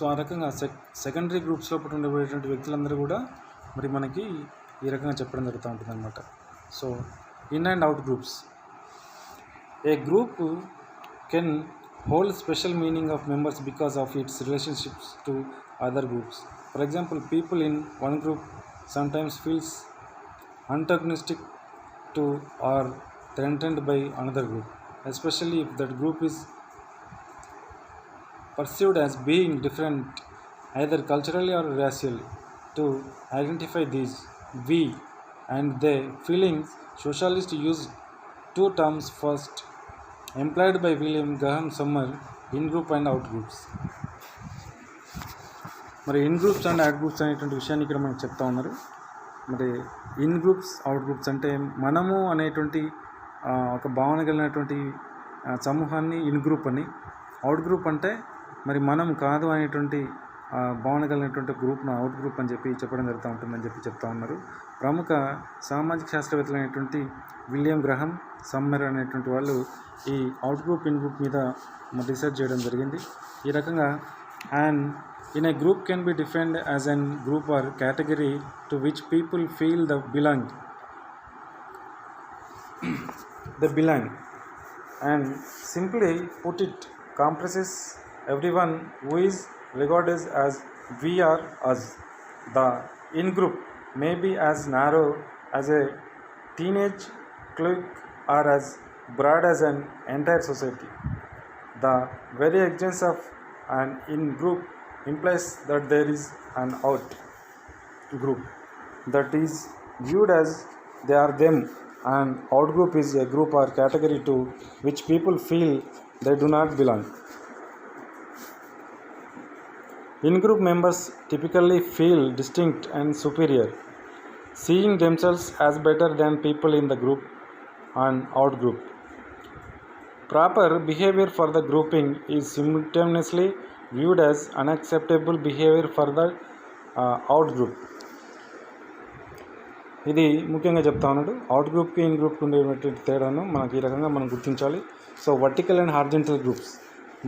So ఆ రకంగా secondary గ్రూప్స్లో ఉండేటువంటి వ్యక్తులందరూ కూడా మరి మనకి ఈ రకంగా చెప్పడం జరుగుతూ ఉంటుంది అనమాట. So in and out groups. A group can hold special meaning of members because of its relationships to other groups. For example, people in one group sometimes feels antagonistic to or threatened by another group, especially if that group is perceived as being different either culturally or racially. To identify these we and they feelings, socialists use two terms first employed by William Graham Sumner, in group and out groups. మరి in groups and out groups అనేటువంటి విషయాన్ని ఇక్కడ మనకు చెప్తా ఉన్నారు. మరి in groups out groups అంటే మనము అనేటువంటి ఒక భావన కలిగినటువంటి సమూహాన్ని ఇన్ గ్రూప్ అని, అవుట్ గ్రూప్ అంటే మరి మనం కాదు అనేటువంటి భావన కలిగినటువంటి గ్రూప్ను అవుట్ గ్రూప్ అని చెప్పి చెప్పడం జరుగుతూ ఉంటుందని చెప్పి చెప్తా ఉన్నారు. ప్రముఖ సామాజిక శాస్త్రవేత్తలు అనేటువంటి విలియం గ్రహం సమ్మర్ అనేటువంటి వాళ్ళు ఈ అవుట్ గ్రూప్ ఇన్ గ్రూప్ మీద రీసెర్చ్ చేయడం జరిగింది. ఈ రకంగా and in a group can be defined as an group or category to which people feel the belong and simply put it comprises everyone who is regarded as we or us. The in-group may be as narrow as a teenage clique or as broad as an entire society. The very existence of an in-group implies that there is an out-group that is viewed as they are them. An out-group is a group or category to which people feel they do not belong. In-group members typically feel distinct and superior, seeing themselves as better than people in the group and out-group. Proper behavior for the grouping is simultaneously viewed as unacceptable behavior for the out-group. ఇది ముఖ్యంగా చెప్తా ఉన్నాడు. Out గ్రూప్కి in గ్రూప్కి ఉండేటువంటి తేడాను మనకి ఈ రకంగా మనం గుర్తించాలి. So vertical and horizontal groups.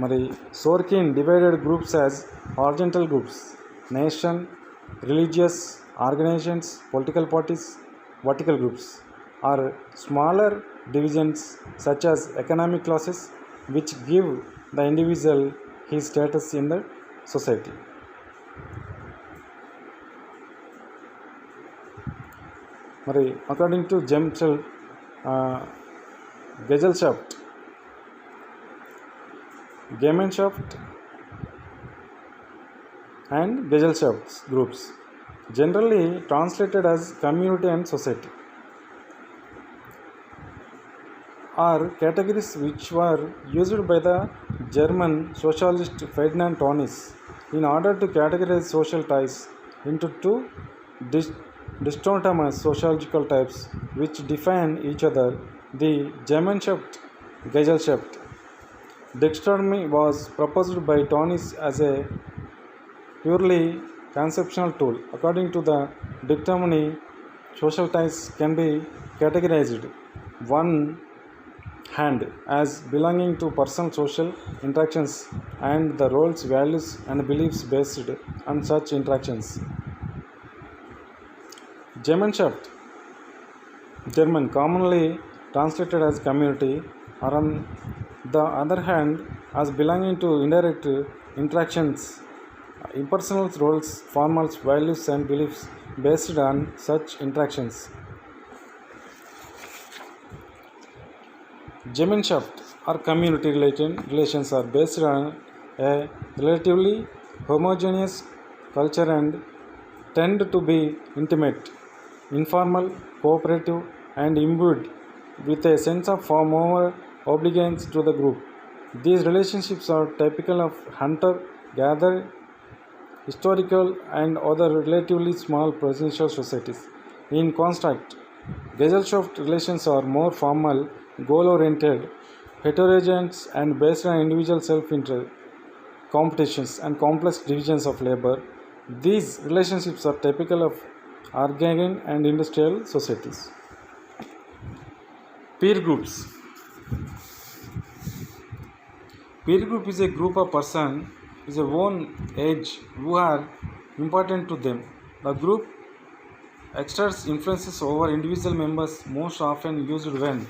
మరి Sorokin divided groups as horizontal groups, nation, religious organisations, political parties. Vertical groups are smaller divisions such as economic classes which give the individual his status in the society. మరి according to Gesellschaft, Gemeinschaft and Gesellschaft groups, generally translated as community and society, are categories which were used by the German socialist Ferdinand Tönnies in order to categorize social ties into two dichotomous sociological types which define each other. The Gemeinschaft Gesellschaft dichotomy was proposed by Tönnies as a purely conceptual tool. According to the dichotomy, social ties can be categorized one hand as belonging to personal social interactions and the roles, values and beliefs based on such interactions. Gemeinschaft, German, commonly translated as community, are on the other hand as belonging to indirect interactions, impersonal roles, formals, values and beliefs based on such interactions. Gemeinschaft or community relations are based on a relatively homogeneous culture and tend to be intimate, informal, cooperative and imbued with a sense of moral obedience to the group. These relationships are typical of hunter-gatherer, historical and other relatively small presidential societies. In contrast, Gesellschaft relations are more formal, goal-oriented, heterogeneous and based on individual self-interest, competitions and complex divisions of labor. These relationships are typical of agrarian and industrial societies. Peer groups. Peer group is a group of persons is a own age who are important to them. The group exerts influences over individual members most often used when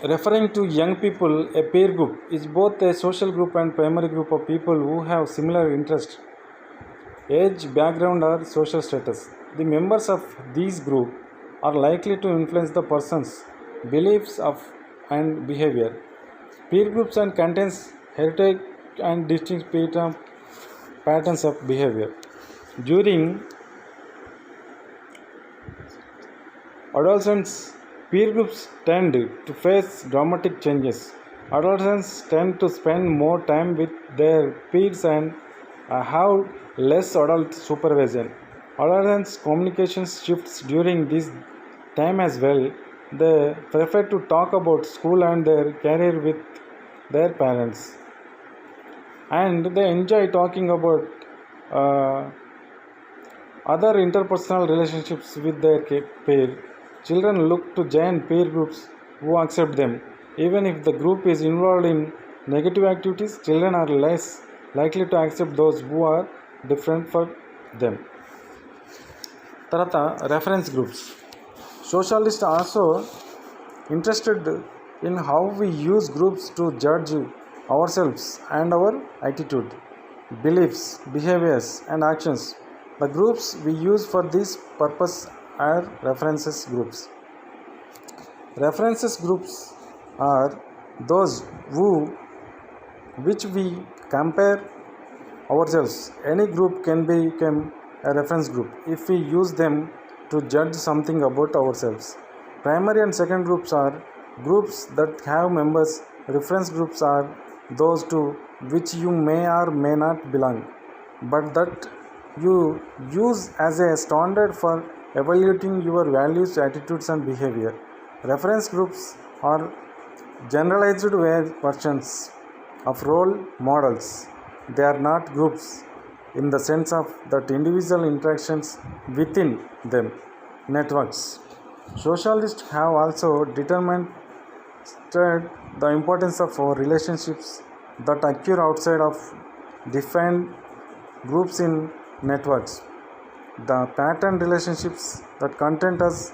referring to young people. A peer group is both a social group and primary group of people who have similar interests, age, background, or social status. The members of these group are likely to influence the person's beliefs of and behavior. Peer groups and contains heritage and distinct patterns of behavior. During adolescence, peer groups tend to face dramatic changes. Adolescents tend to spend more time with their peers and have less adult supervision. Adolescents' communication shifts during this time as well. They prefer to talk about school and their career with their parents, and they enjoy talking about uh, other interpersonal relationships with their peer. Children look to join peer groups who accept them. Even if the group is involved in negative activities, children are less likely to accept those who are different from them. తర్వాత reference groups. Socialists are also interested in how we use groups to judge ourselves and our attitude, beliefs, behaviors, and actions. The groups we use for this purpose are references groups. References groups are those which we compare ourselves. Any group can become a reference group if we use them to judge something about ourselves. Primary and second groups are groups that have members. Reference groups are those to which you may or may not belong, but that you use as a standard for evaluating your values, attitudes, and behavior. Reference groups are generalized versions of role models. They are not groups in the sense of that individual interactions within them. Networks. Socialists have also determined the importance of relationships that occur outside of defined groups in networks. The pattern relationships that content us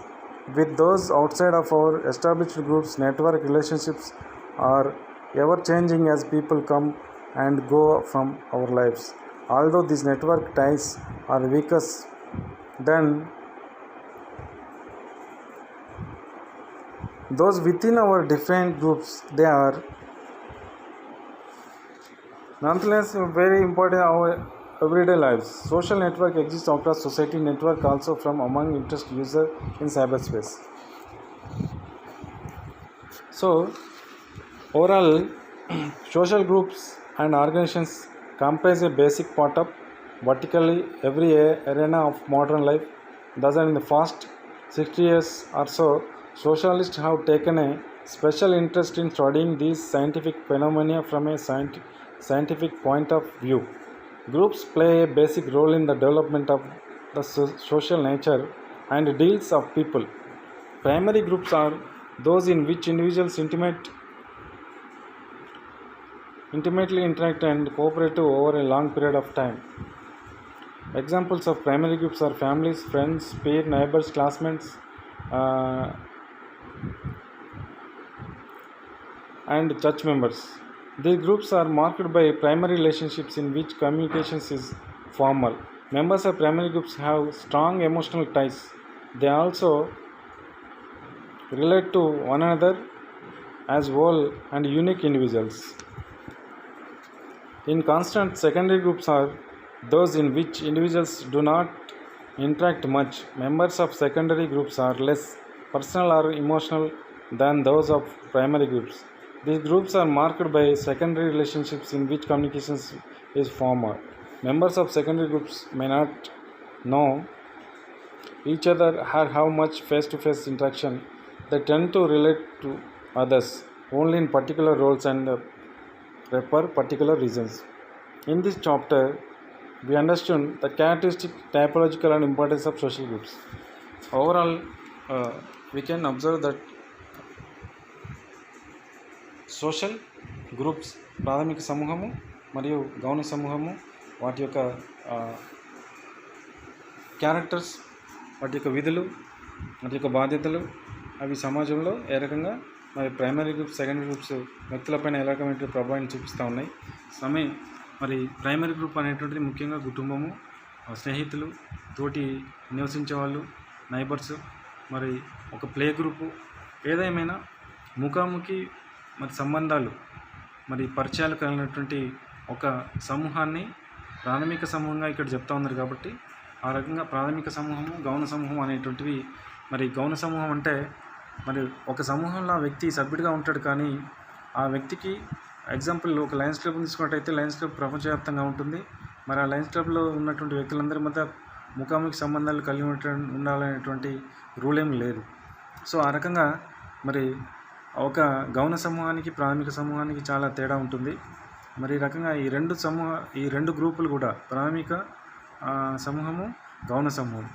with those outside of our established groups. Network relationships are ever changing as people come and go from our lives. Although these network ties are weaker than those within our different groups, they are nonetheless very important in our everyday lives. Social network exists across society. Network also from among interest users in cyberspace. So overall, social groups and organizations comprise a basic part of vertically every arena of modern life. Thus, in the past 60 years or so, socialists have taken a special interest in studying these scientific phenomena from a scientific point of view. Groups play a basic role in the development of the social nature and deals of people. Primary groups are those in which individuals intimately interact and cooperate over a long period of time. Examples of primary groups are families, friends, peer, neighbors, classmates, and church members. These groups are marked by primary relationships in which communications is formal. Members of primary groups have strong emotional ties. They also relate to one another as whole and unique individuals. In constant, secondary groups are those in which individuals do not interact much. Members of secondary groups are less personal or emotional than those of primary groups. These groups are marked by secondary relationships in which communications is formal. Members of secondary groups may not know each other or have much face-to-face interaction. They tend to relate to others only in particular roles and for particular reasons. In this chapter, we understood the characteristic, typological, and importance of social groups. Overall, we can observe that social groups ప్రాథమిక సమూహము మరియు గౌణ సమూహము వాటి యొక్క characters, వాటి యొక్క విధులు, వాటి యొక్క బాధ్యతలు అవి సమాజంలో ఏ రకంగా మరి ప్రైమరీ గ్రూప్స్, సెకండరీ గ్రూప్స్ వ్యక్తులపైన ఏ రకమైన ప్రభావాన్ని చూపిస్తూ ఉన్నాయి. మరి ప్రైమరీ గ్రూప్ అనేటువంటిది ముఖ్యంగా కుటుంబము, స్నేహితులు, తోటి నివసించే వాళ్ళు, నైబర్స్, మరి ఒక ప్లే గ్రూపు, ఏదేమైనా ముఖాముఖి మరి సంబంధాలు, మరి పరిచయాలు కలిగినటువంటి ఒక సమూహాన్ని ప్రాథమిక సమూహంగా ఇక్కడ చెప్తా ఉన్నారు. కాబట్టి ఆ రకంగా ప్రాథమిక సమూహము, గౌణ సమూహం అనేటువంటివి. మరి గౌణ సమూహం అంటే మరి ఒక సమూహంలో ఆ వ్యక్తి సభ్యుడిగా ఉంటాడు, కానీ ఆ వ్యక్తికి ఎగ్జాంపుల్ ఒక లయన్స్ క్లబ్ తీసుకున్నట్టయితే లయన్స్ క్లబ్ ప్రపంచవ్యాప్తంగా ఉంటుంది. మరి ఆ లయన్స్ క్లబ్లో ఉన్నటువంటి వ్యక్తులందరి మధ్య ముఖాముఖి సంబంధాలు కలిగి ఉండాలనేటువంటి రూల్ ఏం లేదు. సో ఆ రకంగా మరి ఒక గౌణ సమూహానికి, ప్రాథమిక సమూహానికి చాలా తేడా ఉంటుంది. మరి ఈ రకంగా ఈ రెండు గ్రూపులు కూడా ప్రాథమిక సమూహము, గౌణ సమూహం,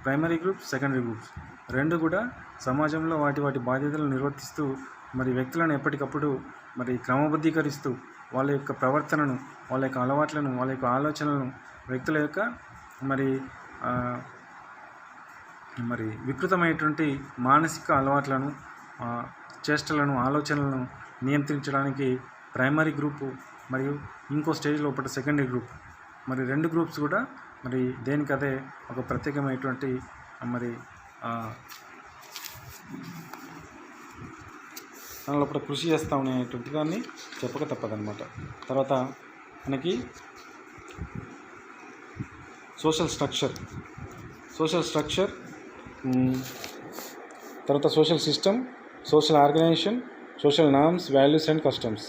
ప్రైమరీ గ్రూప్, సెకండరీ గ్రూప్స్ రెండు కూడా సమాజంలో వాటి బాధ్యతలను నిర్వర్తిస్తూ మరి వ్యక్తులను ఎప్పటికప్పుడు మరి క్రమబద్ధీకరిస్తూ వాళ్ళ యొక్క ప్రవర్తనను, వాళ్ళ యొక్క అలవాట్లను, వాళ్ళ యొక్క ఆలోచనలను, వ్యక్తుల యొక్క మరి వికృతమైనటువంటి మానసిక అలవాట్లను, చేష్టలను, ఆలోచనలను నియంత్రించడానికి ప్రైమరీ గ్రూపు మరియు ఇంకో స్టేజ్ లోపల సెకండరీ గ్రూప్, మరి రెండు గ్రూప్స్ కూడా మరి దేనికదే ఒక ప్రత్యేకమైనటువంటి మరి దాని లోపల కృషి చేస్తూ ఉండేటువంటి దాన్ని చెప్పక తప్పదనమాట. తర్వాత మనకి సోషల్ స్ట్రక్చర్, తర్వాత social system, social organisation, social norms, values and customs.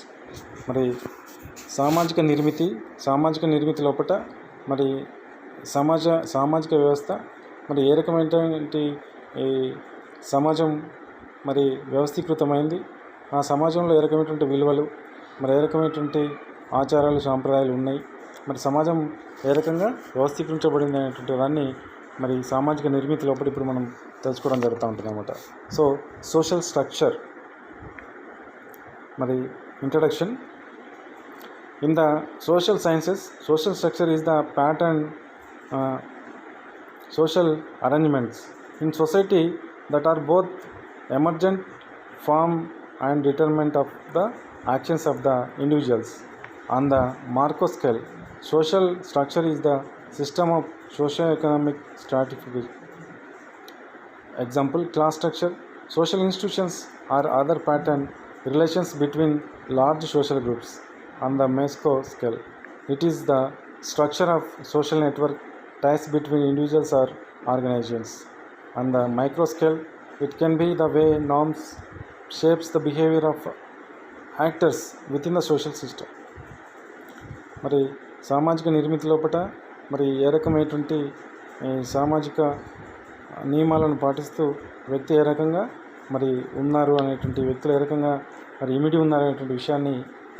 మరి సామాజిక నిర్మితి లోపల మరి సామాజిక వ్యవస్థ మరి ఏ రకమైనటువంటి సమాజం మరి వ్యవస్థీకృతమైంది, ఆ సమాజంలో ఏ రకమైనటువంటి విలువలు, మరి ఏ రకమైనటువంటి ఆచారాలు, సాంప్రదాయాలు ఉన్నాయి, మరి సమాజం ఏ రకంగా వ్యవస్థీకరించబడింది అనేటువంటి దాన్ని మరి సామాజిక నిర్మితి లోపల ఇప్పుడు మనం తెలుసుకోవడం జరుగుతూ ఉంటుంది అన్నమాట. So social structure. మరి introduction. In the social sciences, social structure is the pattern, social arrangements in society that are both emergent form and determinant of the actions of the individuals. On the Markov scale, social structure is the system of socio-economic stratification. Example, class structure. Social institutions are other pattern relations between large social groups. On the Meso scale, it is the structure of social network, ties between individuals or organizations. On the micro scale, it can be the way norms shapes the behavior of actors within the social system. మరి సామాజిక నిర్మితి లోపల మరి ఏ రకమైనటువంటి సామాజిక నియమాలను పాటిస్తూ వ్యక్తి ఏ రకంగా మరి ఉన్నారు అనేటువంటి, వ్యక్తులు ఏ రకంగా మరి ఇమిడి ఉన్నారు అనేటువంటి విషయాన్ని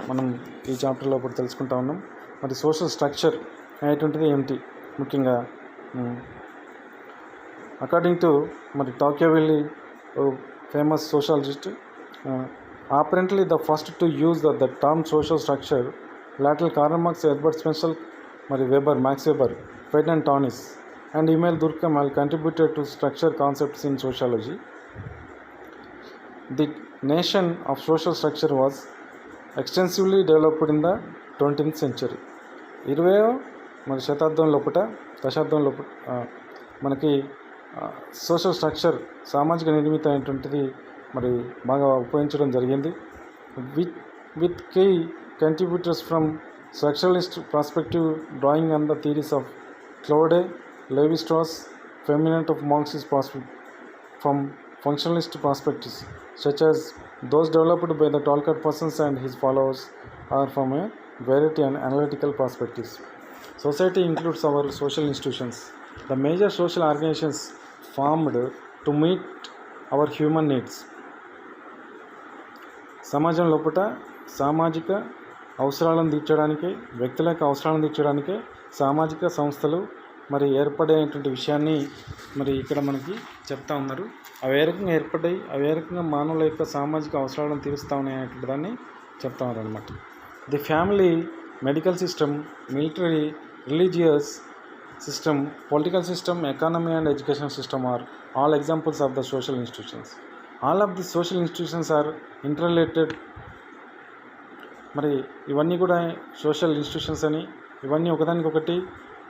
మనం ఈ చాప్టర్ లోపల తెలుసుకుంటా ఉన్నాం. మరి సోషల్ స్ట్రక్చర్ అనేటువంటిది ఏమిటి ముఖ్యంగా అకార్డింగ్ టు మరి Tocqueville, famous sociologist, apparently the first to use the term social structure, later Karl Marx, Herbert Spencer, మరి Weber, Max Weber, Ferdinand Tönnies and Emil Durkheim all contributed to structure concepts in sociology. The notion of social structure was extensively developed in the 20th century. 20వ మరి దశాబ్దం లోపల మనకి social structure, సామాజిక నిర్మితి అనేటువంటిది మరి బాగా ఉపయోగించడం జరిగింది. With key contributors from structuralist perspective drawing on the theories of Claude, Levi Strauss, ఫెమినెంట్ of Marxist perspective from functionalist perspectives, such as those developed by the Tolkien persons and his followers, are from a variety and analytical perspectives. Society includes our social institutions, the major social organizations formed to meet our human needs. సమాజం లోపల సామాజిక అవసరాలను తీర్చడానికి, వ్యక్తుల యొక్క అవసరాలను తీర్చడానికి సామాజిక సంస్థలు మరి ఏర్పడేటువంటి విషయాన్ని మరి ఇక్కడ మనకి చెప్తా ఉన్నారు. అవి ఏ రకంగా ఏర్పడ్డాయి, అవి ఏ రకంగా మానవుల యొక్క సామాజిక అవసరాలను తీరుస్తూ ఉన్నాయనేటువంటి దాన్ని చెప్తా ఉన్నారు అనమాట. The family, medical system, military, religious system, political system, economy and education system are all examples of the social institutions. All of the social institutions are interrelated. మరి ఇవన్నీ కూడా సోషల్ ఇన్స్టిట్యూషన్స్ అని, ఇవన్నీ ఒకదానికొకటి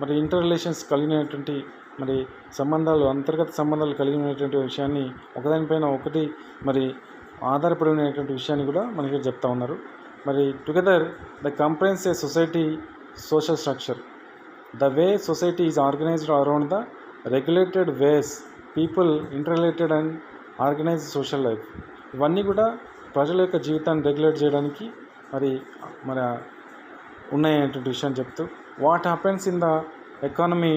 మరి ఇంటర్ రిలేషన్స్ కలిగినటువంటి మరి సంబంధాలు, అంతర్గత సంబంధాలు కలిగినటువంటి విషయాన్ని, ఒకదానిపైన ఒకటి మరి ఆధారపడి ఉన్నటువంటి విషయాన్ని కూడా మనకి చెప్తా ఉన్నారు. మరి together the comprise a society social structure. The way society is organized around the regulated ways people interrelated and organize social life. ఇవన్నీ కూడా ప్రజల యొక్క జీవితాన్ని రెగ్యులేట్ చేయడానికి మరి మన ఉన్నాయనేటువంటి విషయాన్ని చెప్తూ, what happens in the economy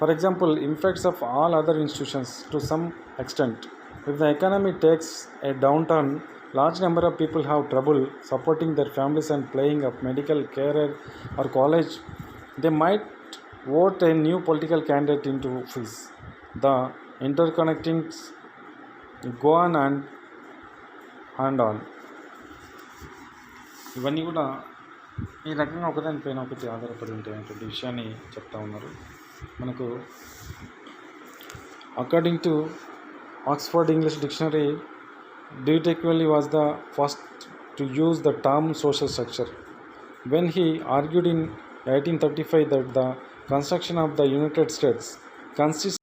for example impacts of all other institutions to some extent. If the economy takes A down turn, large number of people have trouble supporting their families and paying up medical care or college. They might vote a new political candidate into office. The interconnectings go on and on. ఇవన్నీ కూడా ఈ రకంగా ఒకదానిపైన ఒకటి ఆధారపడి ఉంటాయనేటువంటి విషయాన్ని చెప్తా ఉన్నారు మనకు. According to Oxford English dictionary, De Tocqueville was the first to use the term social structure when he argued in 1835 that the construction of the United States consists